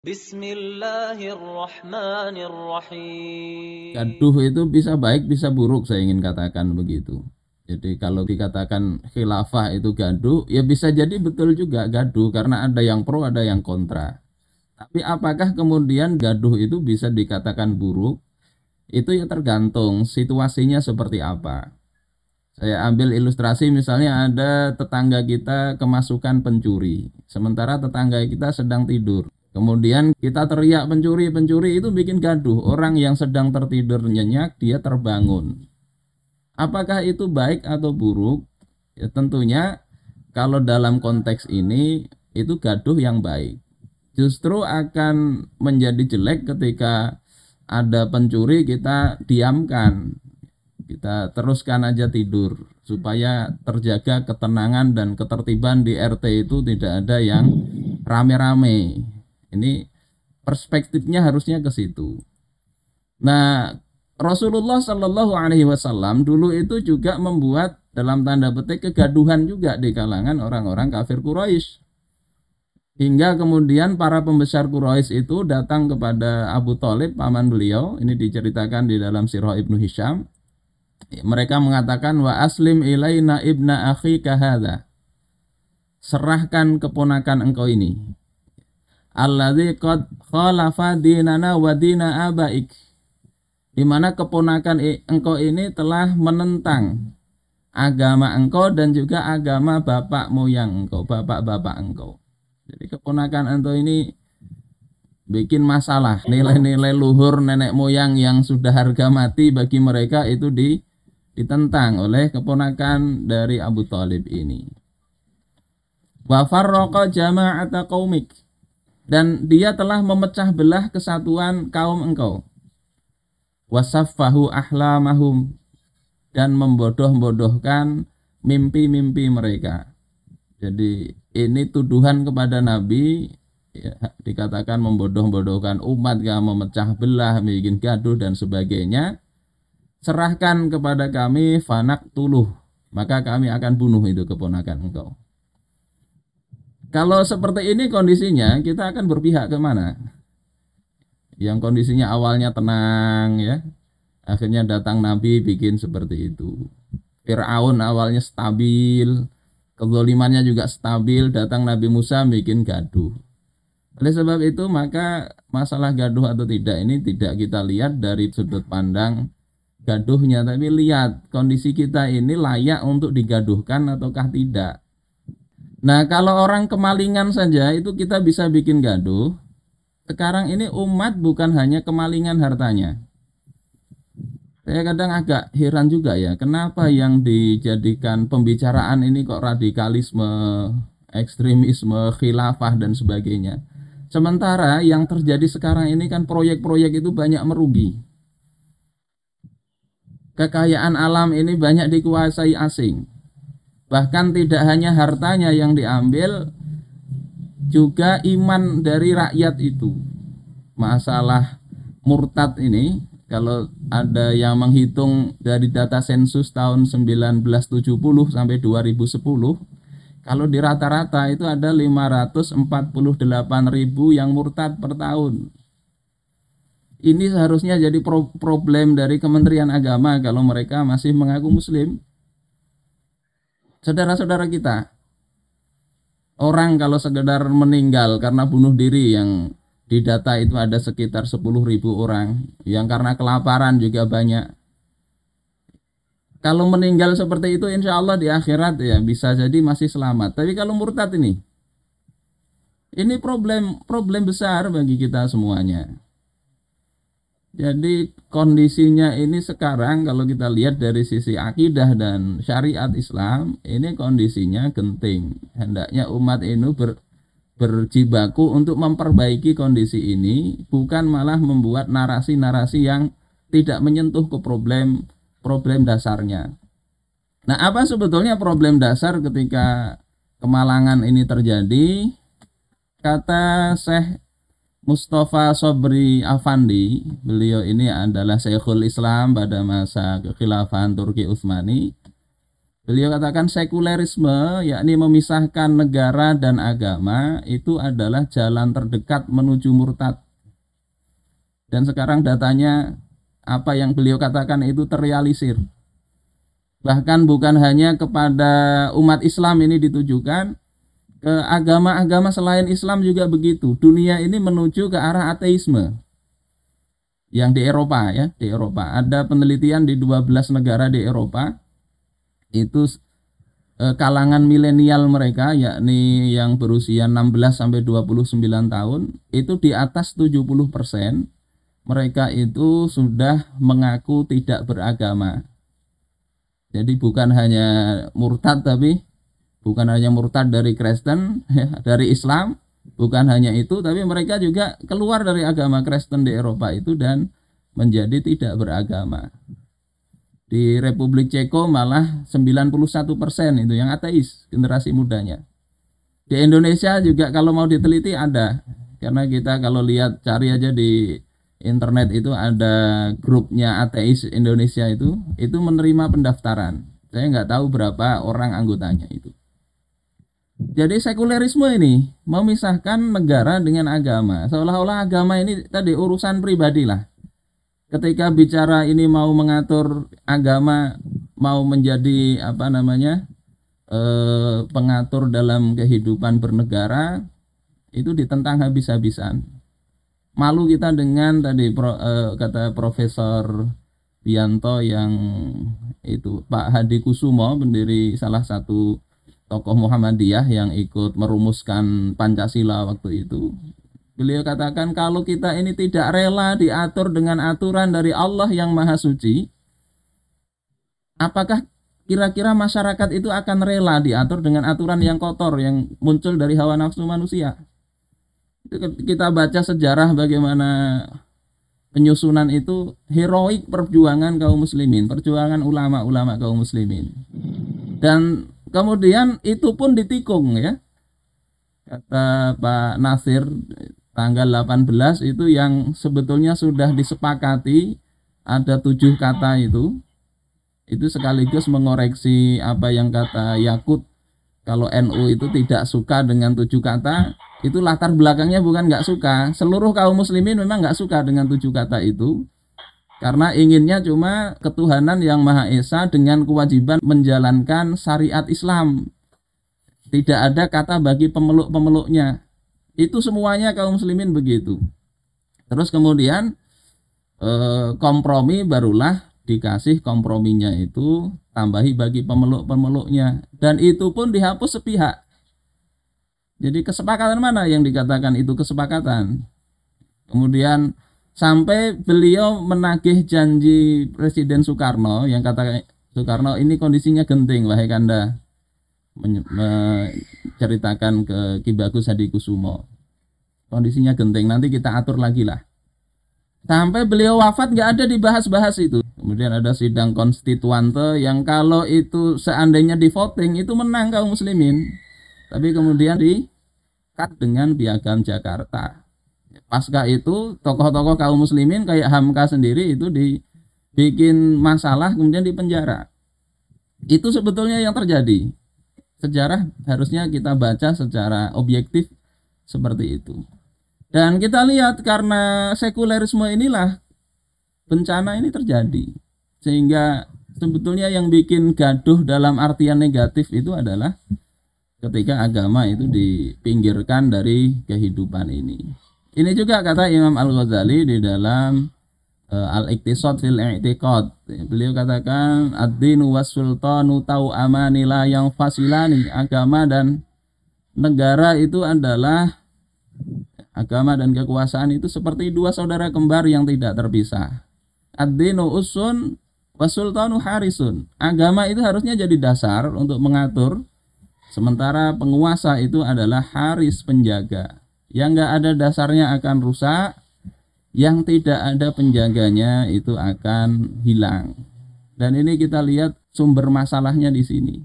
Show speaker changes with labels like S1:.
S1: Bismillahirrahmanirrahim.
S2: Gaduh itu bisa baik bisa buruk, saya ingin katakan begitu. Jadi kalau dikatakan khilafah itu gaduh, ya bisa jadi betul juga gaduh karena ada yang pro ada yang kontra. Tapi apakah kemudian gaduh itu bisa dikatakan buruk? Itu ya tergantung situasinya seperti apa. Saya ambil ilustrasi, misalnya ada tetangga kita kemasukan pencuri, sementara tetangga kita sedang tidur. Kemudian kita teriak pencuri, pencuri, itu bikin gaduh. Orang yang sedang tertidur nyenyak, dia terbangun. Apakah itu baik atau buruk? Ya tentunya kalau dalam konteks ini itu gaduh yang baik. Justru akan menjadi jelek ketika ada pencuri kita diamkan, kita teruskan aja tidur supaya terjaga ketenangan dan ketertiban di RT itu, tidak ada yang rame-rame. Ini perspektifnya harusnya ke situ. Nah, Rasulullah Shallallahu Alaihi Wasallam dulu itu juga membuat dalam tanda petik kegaduhan juga di kalangan orang-orang kafir Quraisy. Hingga kemudian para pembesar Quraisy itu datang kepada Abu Thalib, paman beliau. Ini diceritakan di dalam Sirah Ibnu Hisham. Mereka mengatakan, wa aslim ilaina ibna akhika hadza. Serahkan keponakan engkau ini. Alladzi qad khalafa dinana wa dina abaik. Di mana keponakan engkau ini telah menentang agama engkau dan juga agama bapak moyang engkau, bapak-bapak engkau. Jadi keponakan engkau ini bikin masalah. Nilai-nilai luhur nenek moyang yang sudah harga mati bagi mereka itu ditentang oleh keponakan dari Abu Thalib ini. Wa farraqa jama'ata qaumik, dan dia telah memecah belah kesatuan kaum engkau. Wasaffahu ahlamahum, dan membodoh-bodohkan mimpi-mimpi mereka. Jadi ini tuduhan kepada Nabi, ya, dikatakan membodoh-bodohkan umat, memecah belah, bikin gaduh dan sebagainya. Serahkan kepada kami, fanak tuluh, maka kami akan bunuh itu keponakan engkau. Kalau seperti ini kondisinya, kita akan berpihak kemana? Yang kondisinya awalnya tenang, ya, akhirnya datang Nabi bikin seperti itu. Fir'aun awalnya stabil, kezalimannya juga stabil, datang Nabi Musa bikin gaduh. Oleh sebab itu maka masalah gaduh atau tidak ini tidak kita lihat dari sudut pandang gaduhnya, tapi lihat kondisi kita ini layak untuk digaduhkan ataukah tidak. Nah, kalau orang kemalingan saja itu kita bisa bikin gaduh. Sekarang ini umat bukan hanya kemalingan hartanya. Saya kadang agak heran juga ya, kenapa yang dijadikan pembicaraan ini kok radikalisme, ekstremisme, khilafah dan sebagainya. Sementara yang terjadi sekarang ini kan proyek-proyek itu banyak merugi. Kekayaan alam ini banyak dikuasai asing. Bahkan tidak hanya hartanya yang diambil, juga iman dari rakyat itu. Masalah murtad ini, kalau ada yang menghitung dari data sensus tahun 1970 sampai 2010, kalau di rata-rata itu ada 548.000 yang murtad per tahun. Ini seharusnya jadi problem dari Kementerian Agama kalau mereka masih mengaku muslim. Saudara-saudara kita, orang kalau sekedar meninggal karena bunuh diri, yang di data itu ada sekitar 10.000 orang, yang karena kelaparan juga banyak. Kalau meninggal seperti itu insya Allah di akhirat ya bisa jadi masih selamat. Tapi kalau murtad ini problem besar bagi kita semuanya. Jadi kondisinya ini sekarang kalau kita lihat dari sisi akidah dan syariat Islam, ini kondisinya genting. Hendaknya umat ini berjibaku untuk memperbaiki kondisi ini, bukan malah membuat narasi-narasi yang tidak menyentuh ke problem dasarnya. Nah, apa sebetulnya problem dasar ketika kemalangan ini terjadi? Kata Syekh Mustafa Sobri Afandi, beliau ini adalah Syekhul Islam pada masa kekhilafahan Turki Utsmani. Beliau katakan sekulerisme, yakni memisahkan negara dan agama, itu adalah jalan terdekat menuju murtad. Dan sekarang datanya apa yang beliau katakan itu terrealisir. Bahkan bukan hanya kepada umat Islam ini ditujukan, ke agama-agama selain Islam juga begitu. Dunia ini menuju ke arah ateisme. Yang di Eropa ya, di Eropa ada penelitian di 12 negara di Eropa, itu kalangan milenial mereka, yakni yang berusia 16 sampai 29 tahun, itu di atas 70% mereka itu sudah mengaku tidak beragama. Jadi bukan hanya murtad, tapi bukan hanya murtad dari Kristen, dari Islam, bukan hanya itu, tapi mereka juga keluar dari agama Kristen di Eropa itu dan menjadi tidak beragama. Di Republik Ceko malah 91% itu yang ateis, generasi mudanya. Di Indonesia juga kalau mau diteliti ada, karena kita kalau lihat cari aja di internet itu ada grupnya ateis Indonesia itu menerima pendaftaran. Saya nggak tahu berapa orang anggotanya itu. Jadi sekulerisme ini memisahkan negara dengan agama, seolah-olah agama ini tadi urusan pribadi lah. Ketika bicara ini mau mengatur agama, mau menjadi pengatur dalam kehidupan bernegara, itu ditentang habis-habisan. Malu kita dengan tadi kata Profesor Bianto yang itu Pak Hadi Kusumo, pendiri salah satu tokoh Muhammadiyah yang ikut merumuskan Pancasila waktu itu. Beliau katakan kalau kita ini tidak rela diatur dengan aturan dari Allah yang Maha Suci, apakah kira-kira masyarakat itu akan rela diatur dengan aturan yang kotor yang muncul dari hawa nafsu manusia? Kita baca sejarah bagaimana penyusunan itu heroik perjuangan kaum muslimin, perjuangan ulama-ulama kaum muslimin. Dan kemudian itu pun ditikung ya. Kata Pak Nasir tanggal 18 itu yang sebetulnya sudah disepakati ada 7 kata itu sekaligus mengoreksi apa yang kata Yakut kalau NU itu tidak suka dengan 7 kata, itu latar belakangnya bukan nggak suka, seluruh kaum muslimin memang nggak suka dengan 7 kata itu karena inginnya cuma ketuhanan yang Maha Esa dengan kewajiban menjalankan syariat Islam, tidak ada kata bagi pemeluk-pemeluknya. Itu semuanya kaum muslimin begitu. Terus kemudian kompromi barulah dikasih komprominya itu tambahi bagi pemeluk-pemeluknya, dan itu pun dihapus sepihak. Jadi kesepakatan mana yang dikatakan itu kesepakatan? Kemudian sampai beliau menagih janji Presiden Soekarno yang kata Soekarno, ini kondisinya genting wahai Kanda, menceritakan ke Ki Bagus Hadi Kusumo, kondisinya genting, nanti kita atur lagi lah. Sampai beliau wafat nggak ada dibahas-bahas itu. Kemudian ada sidang konstituante yang kalau itu seandainya di voting itu menang kaum muslimin, tapi kemudian di-cut dengan Piagam Jakarta. Pasca itu tokoh-tokoh kaum muslimin kayak Hamka sendiri itu dibikin masalah kemudian dipenjara. Itu sebetulnya yang terjadi. Sejarah harusnya kita baca secara objektif seperti itu. Dan kita lihat karena sekulerisme inilah bencana ini terjadi. Sehingga sebetulnya yang bikin gaduh dalam artian negatif itu adalah ketika agama itu dipinggirkan dari kehidupan ini. Ini juga kata Imam Al-Ghazali di dalam Al-Iqtisad fil I'tiqad. Beliau katakan ad-dinu was-sultanu tau'amani la yang fasilani. Agama dan negara itu adalah, agama dan kekuasaan itu seperti dua saudara kembar yang tidak terpisah. Ad-dinu usun was-sultanu harisun. Agama itu harusnya jadi dasar untuk mengatur, sementara penguasa itu adalah haris, penjaga. Yang nggak ada dasarnya akan rusak, yang tidak ada penjaganya itu akan hilang. Dan ini kita lihat sumber masalahnya di sini.